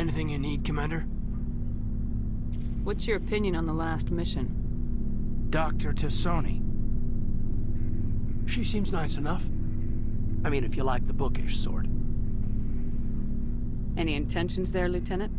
Anything you need, Commander? What's your opinion on the last mission? Dr. Tassoni. She seems nice enough. I mean, if you like the bookish sort. Any intentions there, Lieutenant?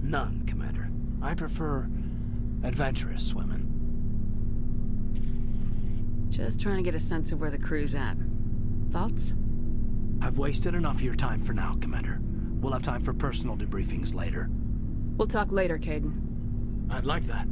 None, Commander. I prefer adventurous women. Just trying to get a sense of where the crew's at. Thoughts? I've wasted enough of your time for now, Commander. We'll have time for personal debriefings later. We'll talk later, Caden. I'd like that.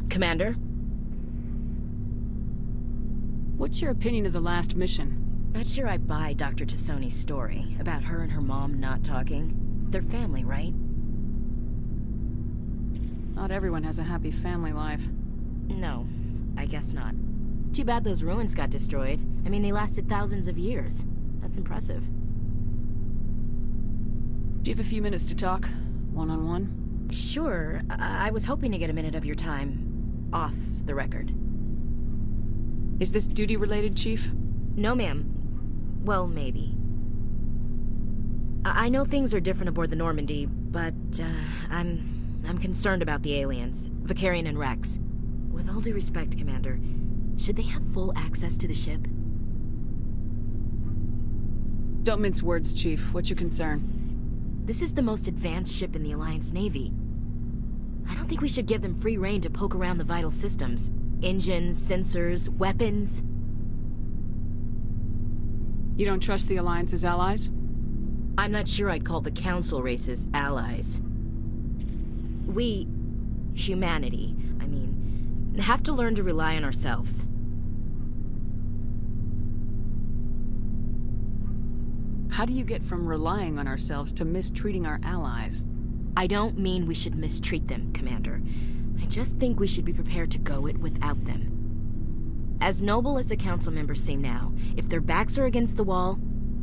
Commander? What's your opinion of the last mission? Not sure I buy Dr. Tassoni's story about her and her mom not talking. They're family, right? Not everyone has a happy family life. No, I guess not. Too bad those ruins got destroyed. I mean, they lasted thousands of years. That's impressive. Do you have a few minutes to talk? One-on-one? Sure. I was hoping to get a minute of your time. Off the record. Is this duty-related, Chief? No, ma'am. Well, maybe. I know things are different aboard the Normandy, but, I'm concerned about the aliens, Vicarian and Rex. With all due respect, Commander, should they have full access to the ship? Don't mince words, Chief. What's your concern? This is the most advanced ship in the Alliance Navy. I don't think we should give them free rein to poke around the vital systems. Engines, sensors, weapons. You don't trust the Alliance's allies? I'm not sure I'd call the Council races allies. We, humanity, I mean, have to learn to rely on ourselves. How do you get from relying on ourselves to mistreating our allies? I don't mean we should mistreat them, Commander. I just think we should be prepared to go it without them. As noble as the Council members seem now, if their backs are against the wall,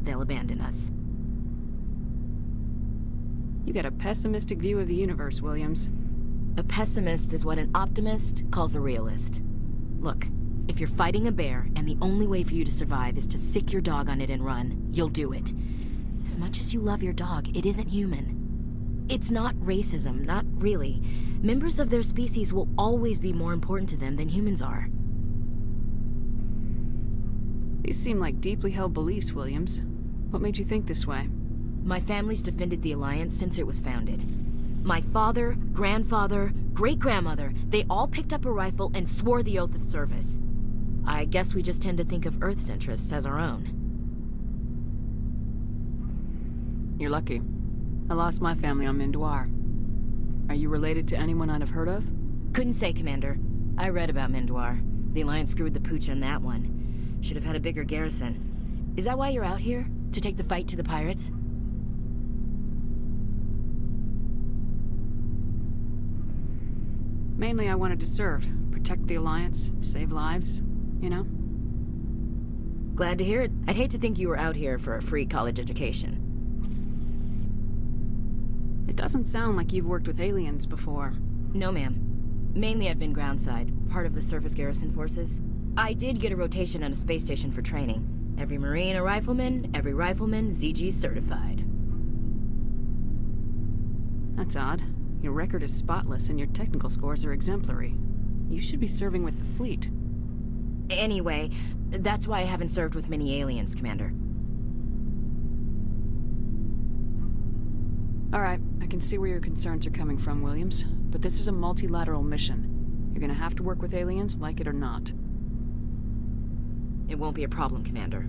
they'll abandon us. You got a pessimistic view of the universe, Williams. A pessimist is what an optimist calls a realist. Look, if you're fighting a bear and the only way for you to survive is to sick your dog on it and run, you'll do it. As much as you love your dog, it isn't human. It's not racism, not really. Members of their species will always be more important to them than humans are. These seem like deeply held beliefs, Williams. What made you think this way? My family's defended the Alliance since it was founded. My father, grandfather, great-grandmother, they all picked up a rifle and swore the oath of service. I guess we just tend to think of Earth's interests as our own. You're lucky. I lost my family on Mindoir. Are you related to anyone I'd have heard of? Couldn't say, Commander. I read about Mindoir. The Alliance screwed the pooch on that one. Should have had a bigger garrison. Is that why you're out here? To take the fight to the pirates? Mainly I wanted to serve. Protect the Alliance, save lives, you know? Glad to hear it. I'd hate to think you were out here for a free college education. It doesn't sound like you've worked with aliens before. No, ma'am. Mainly I've been groundside, part of the surface garrison forces. I did get a rotation on a space station for training. Every Marine a rifleman, every rifleman ZG certified. That's odd. Your record is spotless and your technical scores are exemplary. You should be serving with the fleet. Anyway, that's why I haven't served with many aliens, Commander. All right, I can see where your concerns are coming from, Williams. But this is a multilateral mission. You're gonna have to work with aliens, like it or not. It won't be a problem, Commander.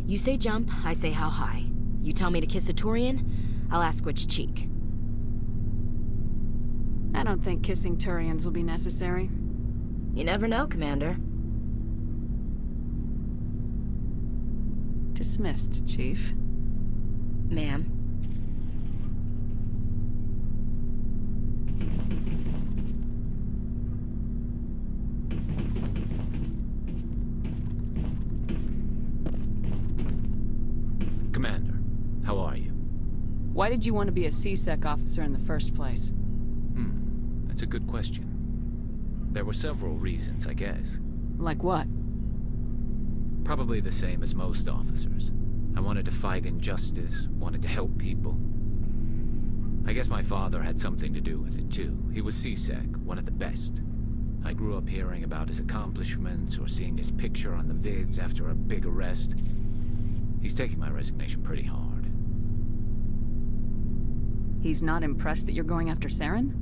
You say jump, I say how high. You tell me to kiss a Turian, I'll ask which cheek. I don't think kissing Turians will be necessary. You never know, Commander. Dismissed, Chief. Ma'am. Commander, how are you? Why did you want to be a C-Sec officer in the first place? That's a good question. There were several reasons, I guess. Like what? Probably the same as most officers. I wanted to fight injustice, wanted to help people. I guess my father had something to do with it too. He was C-Sec, one of the best. I grew up hearing about his accomplishments or seeing his picture on the vids after a big arrest. He's taking my resignation pretty hard. He's not impressed that you're going after Saren?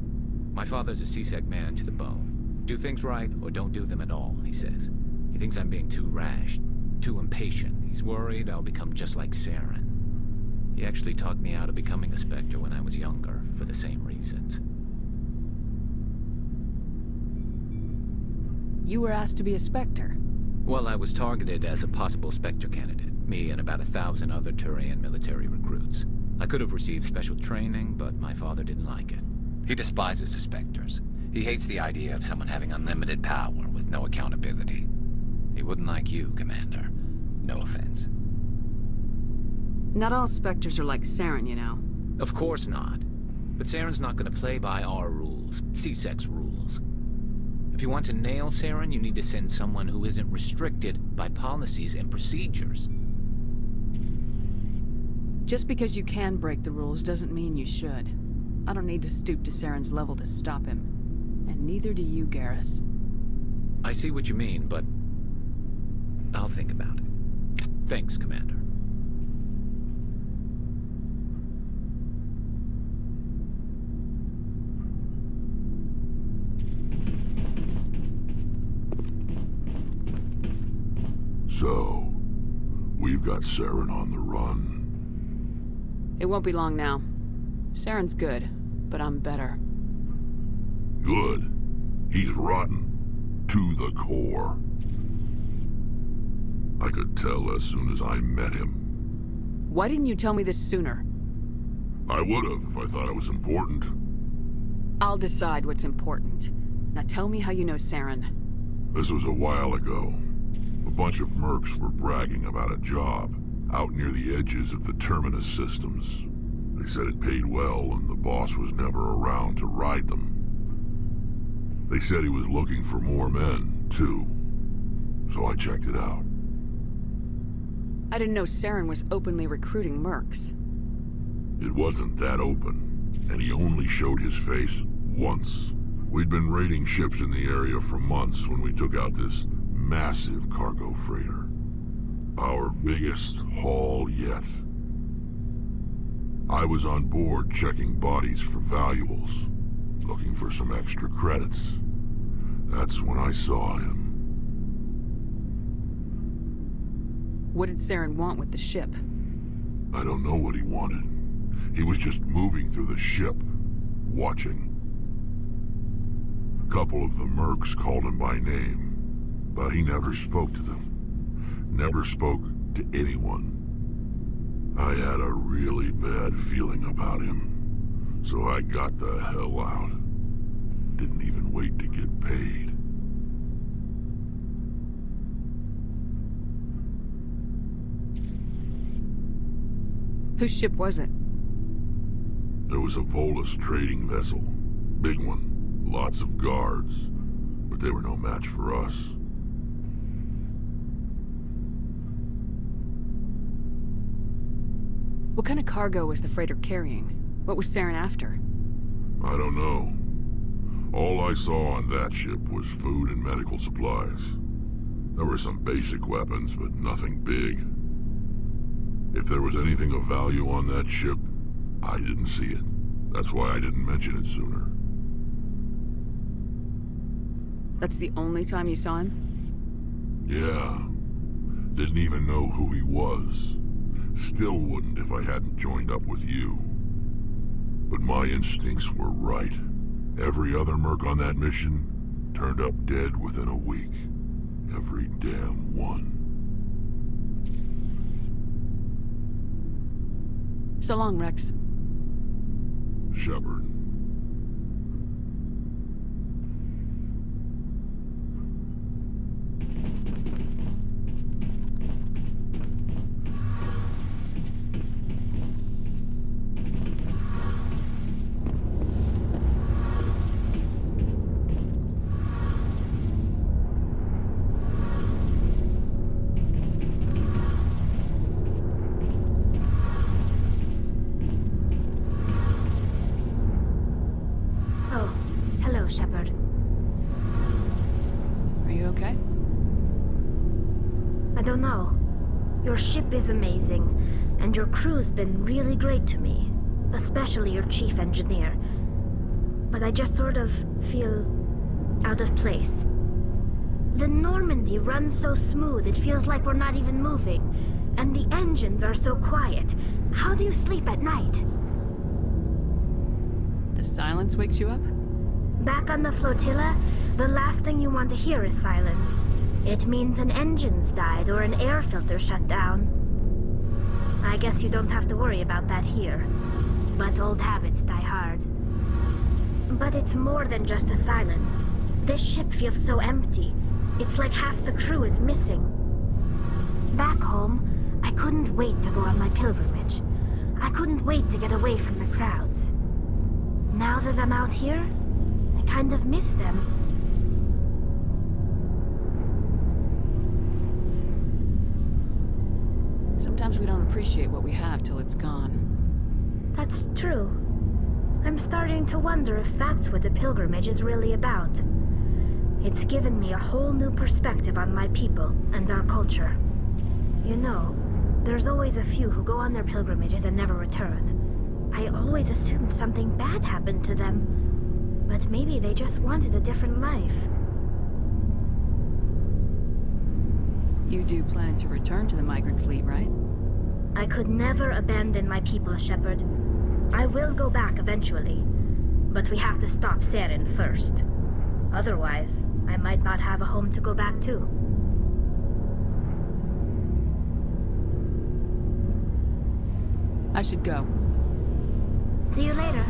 My father's a C-Sec man to the bone. Do things right or don't do them at all, he says. He thinks I'm being too rash, too impatient. He's worried I'll become just like Saren. He actually talked me out of becoming a Spectre when I was younger, for the same reasons. You were asked to be a Spectre. Well, I was targeted as a possible Spectre candidate, me and about 1,000 other Turian military recruits. I could have received special training, but my father didn't like it. He despises the Spectres. He hates the idea of someone having unlimited power with no accountability. He wouldn't like you, Commander. No offense. Not all Spectres are like Saren, you know. Of course not. But Saren's not going to play by our rules, C-Sec's rules. If you want to nail Saren, you need to send someone who isn't restricted by policies and procedures. Just because you can break the rules doesn't mean you should. I don't need to stoop to Saren's level to stop him. And neither do you, Garrus. I see what you mean, but I'll think about it. Thanks, Commander. So, we've got Saren on the run. It won't be long now. Saren's good, but I'm better. Good. He's rotten. To the core. I could tell as soon as I met him. Why didn't you tell me this sooner? I would have if I thought it was important. I'll decide what's important. Now tell me how you know Saren. This was a while ago. A bunch of mercs were bragging about a job out near the edges of the Terminus systems. They said it paid well and the boss was never around to ride them. They said he was looking for more men, too. So I checked it out. I didn't know Saren was openly recruiting mercs. It wasn't that open, and he only showed his face once. We'd been raiding ships in the area for months when we took out this massive cargo freighter. Our biggest haul yet. I was on board checking bodies for valuables, looking for some extra credits. That's when I saw him. What did Saren want with the ship? I don't know what he wanted. He was just moving through the ship, watching. A couple of the mercs called him by name, but he never spoke to them. Never spoke to anyone. I had a really bad feeling about him, so I got the hell out. Didn't even wait to get paid. Whose ship was it? There was a Volus trading vessel. Big one. Lots of guards. But they were no match for us. What kind of cargo was the freighter carrying? What was Saren after? I don't know. All I saw on that ship was food and medical supplies. There were some basic weapons, but nothing big. If there was anything of value on that ship, I didn't see it. That's why I didn't mention it sooner. That's the only time you saw him? Yeah. Didn't even know who he was. Still wouldn't if I hadn't joined up with you. But my instincts were right. Every other merc on that mission turned up dead within a week. Every damn one. So long, Rex. Shepard. Oh, hello, Shepard. Are you okay? I don't know. Your ship is amazing, and your crew's been really great to me. Especially your chief engineer. But I just sort of feel out of place. The Normandy runs so smooth it feels like we're not even moving. And the engines are so quiet. How do you sleep at night? The silence wakes you up? Back on the flotilla, the last thing you want to hear is silence. It means an engine's died or an air filter shut down. I guess you don't have to worry about that here. But old habits die hard. But it's more than just the silence. This ship feels so empty. It's like half the crew is missing. Back home, I couldn't wait to go on my pilgrimage. I couldn't wait to get away from the crowds. Now that I'm out here, I kind of miss them. Sometimes we don't appreciate what we have till it's gone. That's true. I'm starting to wonder if that's what the pilgrimage is really about. It's given me a whole new perspective on my people and our culture. You know, there's always a few who go on their pilgrimages and never return. I always assumed something bad happened to them. But maybe they just wanted a different life. You do plan to return to the migrant fleet, right? I could never abandon my people, Shepard. I will go back eventually. But we have to stop Saren first. Otherwise, I might not have a home to go back to. I should go. See you later.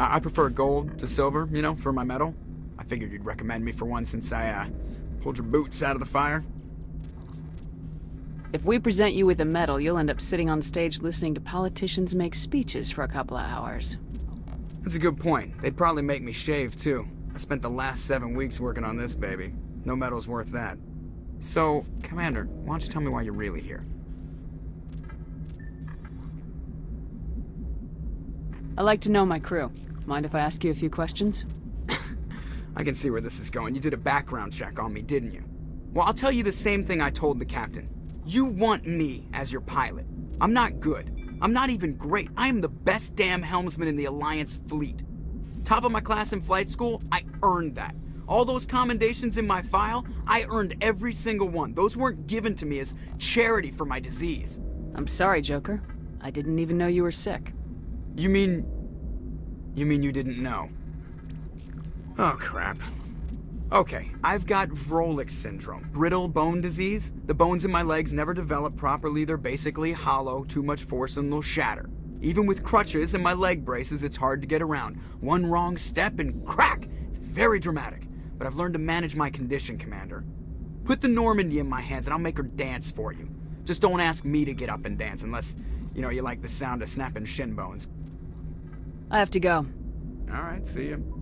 I prefer gold to silver, you know, for my medal. I figured you'd recommend me for one since I, pulled your boots out of the fire. If we present you with a medal, you'll end up sitting on stage listening to politicians make speeches for a couple of hours. That's a good point. They'd probably make me shave, too. I spent the last 7 weeks working on this baby. No medal's worth that. So, Commander, why don't you tell me why you're really here? I like to know my crew. Mind if I ask you a few questions? I can see where this is going. You did a background check on me, didn't you? Well, I'll tell you the same thing I told the captain. You want me as your pilot. I'm not good. I'm not even great. I am the best damn helmsman in the Alliance fleet. Top of my class in flight school, I earned that. All those commendations in my file, I earned every single one. Those weren't given to me as charity for my disease. I'm sorry, Joker. I didn't even know you were sick. You mean you didn't know? Oh, crap. Okay, I've got Vrolik syndrome, brittle bone disease. The bones in my legs never develop properly. They're basically hollow, too much force and they'll shatter. Even with crutches and my leg braces, it's hard to get around. One wrong step and crack! It's very dramatic, but I've learned to manage my condition, Commander. Put the Normandy in my hands and I'll make her dance for you. Just don't ask me to get up and dance unless, you like the sound of snapping shin bones. I have to go. All right, see you.